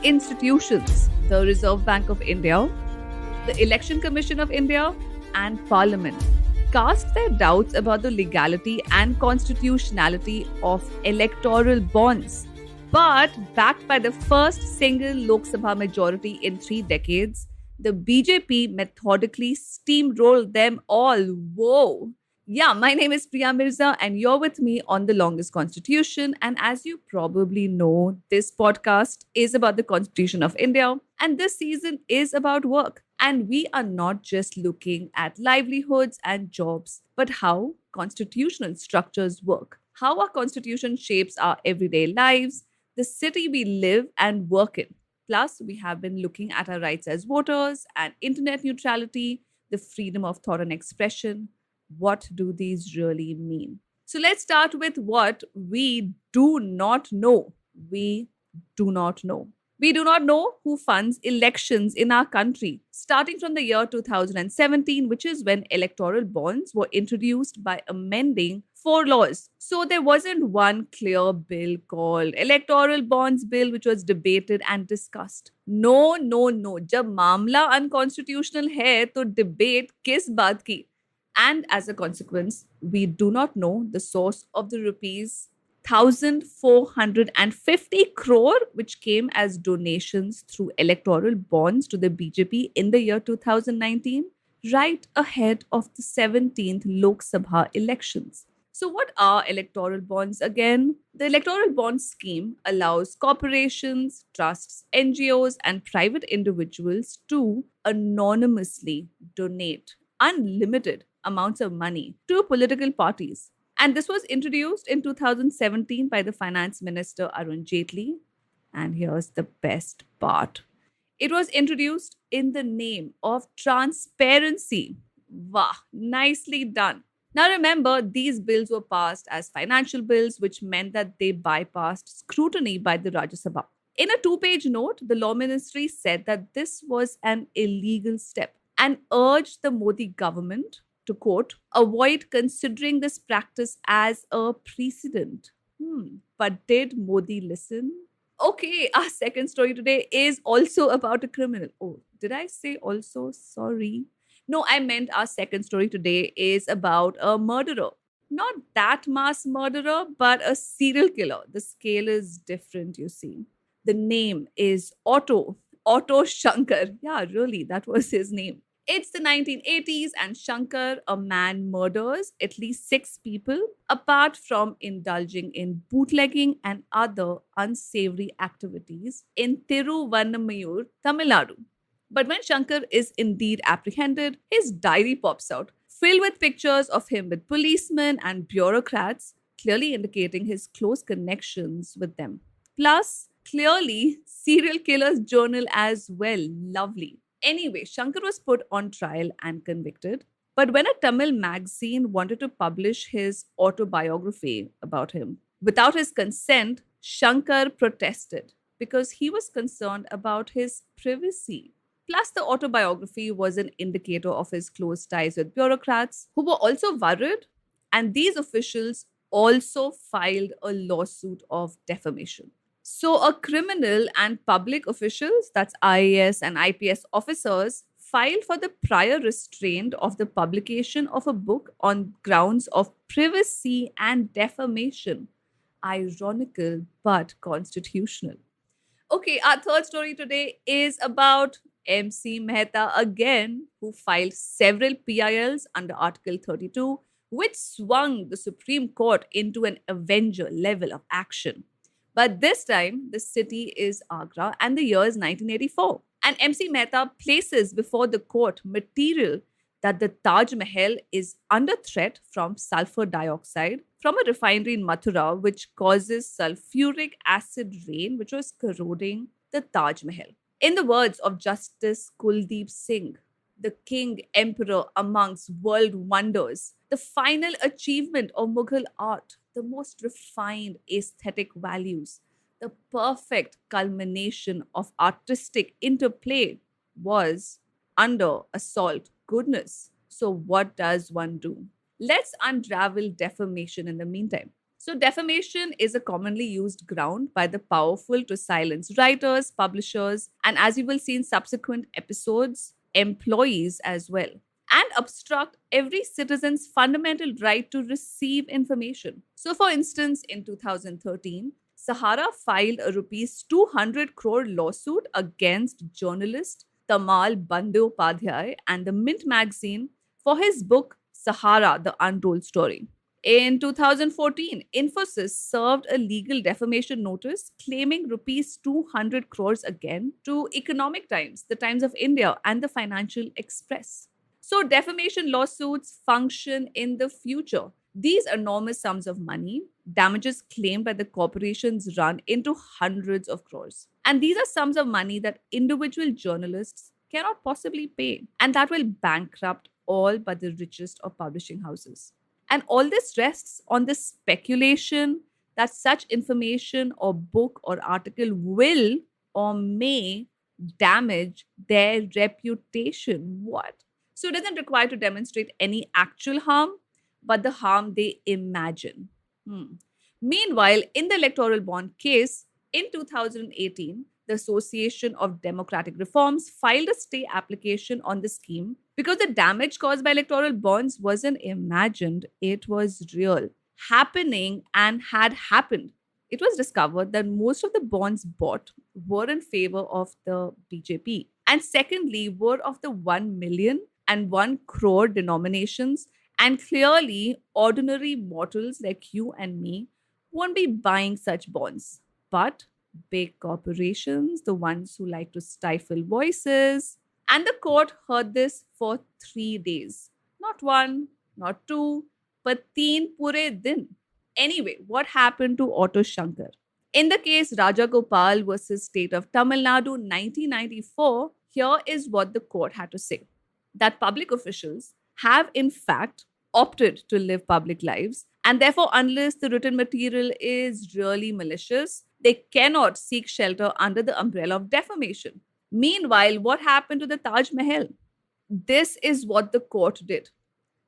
institutions, the Reserve Bank of India, the Election Commission of India, and Parliament, cast their doubts about the legality and constitutionality of electoral bonds. But backed by the first single Lok Sabha majority in 3 decades, the BJP methodically steamrolled them all. Whoa! Yeah, my name is Priya Mirza, and you're with me on The Longest Constitution. And as you probably know, this podcast is about the Constitution of India, and this season is about work. And we are not just looking at livelihoods and jobs, but how constitutional structures work, how our Constitution shapes our everyday lives, the city we live and work in. Plus, we have been looking at our rights as voters and internet neutrality, the freedom of thought and expression. What do these really mean? So let's start with what we do not know. We do not know. We do not know who funds elections in our country. Starting from the year 2017, which is when electoral bonds were introduced by amending 4 laws. So there wasn't one clear bill called Electoral Bonds Bill, which was debated and discussed. No. जब मामला unconstitutional है, तो debate किस बात की? And as a consequence, we do not know the source of the rupees 1,450 crore which came as donations through electoral bonds to the BJP in the year 2019, right ahead of the 17th Lok Sabha elections. So what are electoral bonds again? The electoral bond scheme allows corporations, trusts, NGOs, and private individuals to anonymously donate unlimited amounts of money to political parties. And this was introduced in 2017 by the Finance Minister Arun Jaitley. And here's the best part. It was introduced in the name of transparency. Wow, nicely done. Now remember, these bills were passed as financial bills, which meant that they bypassed scrutiny by the Rajya Sabha. In a 2-page note, the Law Ministry said that this was an illegal step and urged the Modi government to, quote, avoid considering this practice as a precedent. But did Modi listen? Okay, our second story today is also about a criminal. Oh, did I say also? Sorry. No, I meant our second story today is about a murderer. Not that mass murderer, but a serial killer. The scale is different, you see. The name is Otto Shankar. Yeah, really, that was his name. It's the 1980s and Shankar, a man, murders at least 6 people apart from indulging in bootlegging and other unsavory activities in Thiruvannamayur, Tamil Nadu. But when Shankar is indeed apprehended, his diary pops out, filled with pictures of him with policemen and bureaucrats, clearly indicating his close connections with them. Plus, clearly, serial killer's journal as well. Lovely. Anyway, Shankar was put on trial and convicted. But when a Tamil magazine wanted to publish his autobiography about him, without his consent, Shankar protested because he was concerned about his privacy. Plus, the autobiography was an indicator of his close ties with bureaucrats who were also worried. And these officials also filed a lawsuit of defamation. So, a criminal and public officials, that's IAS and IPS officers, filed for the prior restraint of the publication of a book on grounds of privacy and defamation. Ironical but constitutional. Okay, our third story today is about MC Mehta again, who filed several PILs under Article 32, which swung the Supreme Court into an Avenger level of action. But this time, the city is Agra and the year is 1984. And MC Mehta places before the court material that the Taj Mahal is under threat from sulfur dioxide from a refinery in Mathura, which causes sulfuric acid rain, which was corroding the Taj Mahal. In the words of Justice Kuldeep Singh, the king emperor amongst world wonders, the final achievement of Mughal art, the most refined aesthetic values, the perfect culmination of artistic interplay was under assault. Goodness. So what does one do? Let's unravel defamation in the meantime. So, defamation is a commonly used ground by the powerful to silence writers, publishers, and as you will see in subsequent episodes, employees as well, and obstruct every citizen's fundamental right to receive information. So, for instance, in 2013, Sahara filed a rupees 200 crore lawsuit against journalist Tamal Bandyopadhyay and the Mint magazine for his book Sahara, The Untold Story. In 2014, Infosys served a legal defamation notice claiming rupees 200 crores again to Economic Times, the Times of India, and the Financial Express. So, defamation lawsuits function in the future. These enormous sums of money, damages claimed by the corporations run into hundreds of crores. And these are sums of money that individual journalists cannot possibly pay, and that will bankrupt all but the richest of publishing houses. And all this rests on the speculation that such information or book or article will or may damage their reputation. What? So it doesn't require to demonstrate any actual harm, but the harm they imagine. Hmm. Meanwhile, in the electoral bond case, in 2018, the Association of Democratic Reforms filed a stay application on the scheme because the damage caused by electoral bonds wasn't imagined, it was real, happening and had happened. It was discovered that most of the bonds bought were in favor of the BJP, and secondly, were of the 1 million and 1 crore denominations. And clearly, ordinary mortals like you and me won't be buying such bonds. But big corporations, the ones who like to stifle voices. And the court heard this for 3 days. Not one, not two, but teen pure din. Anyway, what happened to Otto Shankar? In the case Raja Gopal versus State of Tamil Nadu 1994, here is what the court had to say. That public officials have in fact opted to live public lives, and therefore, unless the written material is really malicious, they cannot seek shelter under the umbrella of defamation. Meanwhile, what happened to the Taj Mahal? This is what the court did: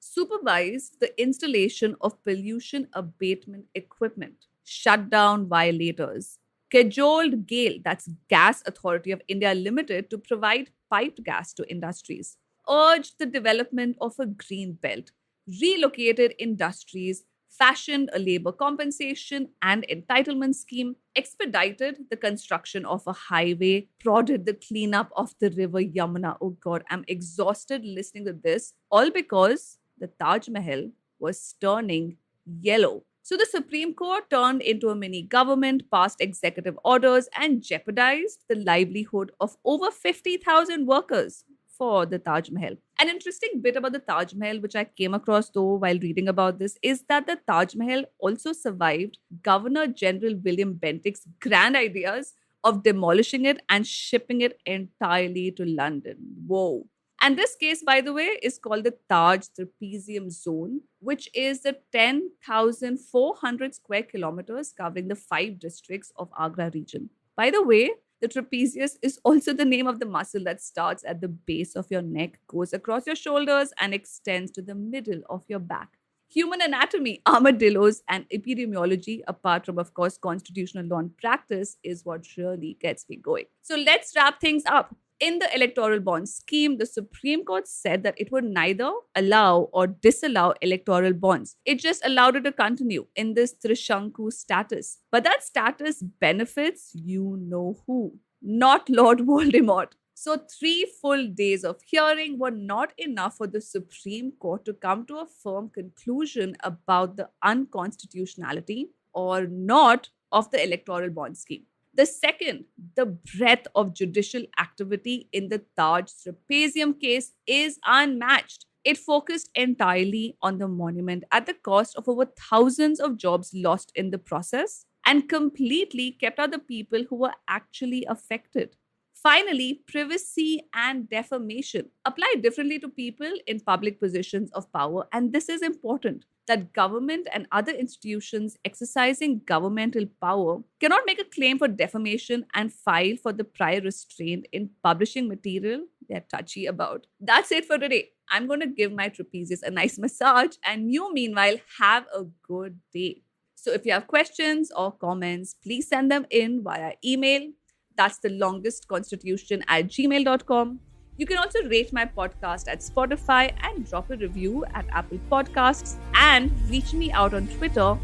supervised the installation of pollution abatement equipment, shut down violators, cajoled GAIL, that's Gas Authority of India Limited, to provide piped gas to industries, urged the development of a green belt, relocated industries, fashioned a labor compensation and entitlement scheme, expedited the construction of a highway, prodded the cleanup of the river Yamuna. Oh God, I'm exhausted listening to this, all because the Taj Mahal was turning yellow. So the Supreme Court turned into a mini government, passed executive orders, and jeopardized the livelihood of over 50,000 workers for the Taj Mahal. An interesting bit about the Taj Mahal, which I came across though while reading about this, is that the Taj Mahal also survived Governor General William Bentinck's grand ideas of demolishing it and shipping it entirely to London. Whoa. And this case, by the way, is called the Taj Trapezium Zone, which is the 10,400 square kilometers covering the 5 districts of Agra region. By the way, the trapezius is also the name of the muscle that starts at the base of your neck, goes across your shoulders, and extends to the middle of your back. Human anatomy, armadillos, and epidemiology, apart from, of course, constitutional law and practice, is what really gets me going. So let's wrap things up. In the electoral bond scheme, the Supreme Court said that it would neither allow or disallow electoral bonds. It just allowed it to continue in this Trishanku status. But that status benefits you know who, not Lord Voldemort. So 3 full days of hearing were not enough for the Supreme Court to come to a firm conclusion about the unconstitutionality or not of the electoral bond scheme. The second, the breadth of judicial activity in the Taj Trapezium case is unmatched. It focused entirely on the monument at the cost of over thousands of jobs lost in the process and completely kept out the people who were actually affected. Finally, privacy and defamation apply differently to people in public positions of power, and this is important that government and other institutions exercising governmental power cannot make a claim for defamation and file for the prior restraint in publishing material they're touchy about. That's it for today. I'm going to give my trapezius a nice massage, and you, meanwhile, have a good day. So if you have questions or comments, please send them in via email. That's the longestconstitution at gmail.com. You can also rate my podcast at Spotify and drop a review at Apple Podcasts, and reach me out on Twitter,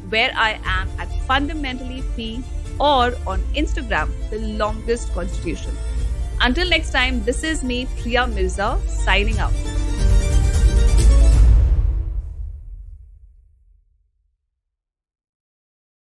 where I am at fundamentally P, or on Instagram, the longest constitution. Until next time, this is me, Priya Mirza, signing out.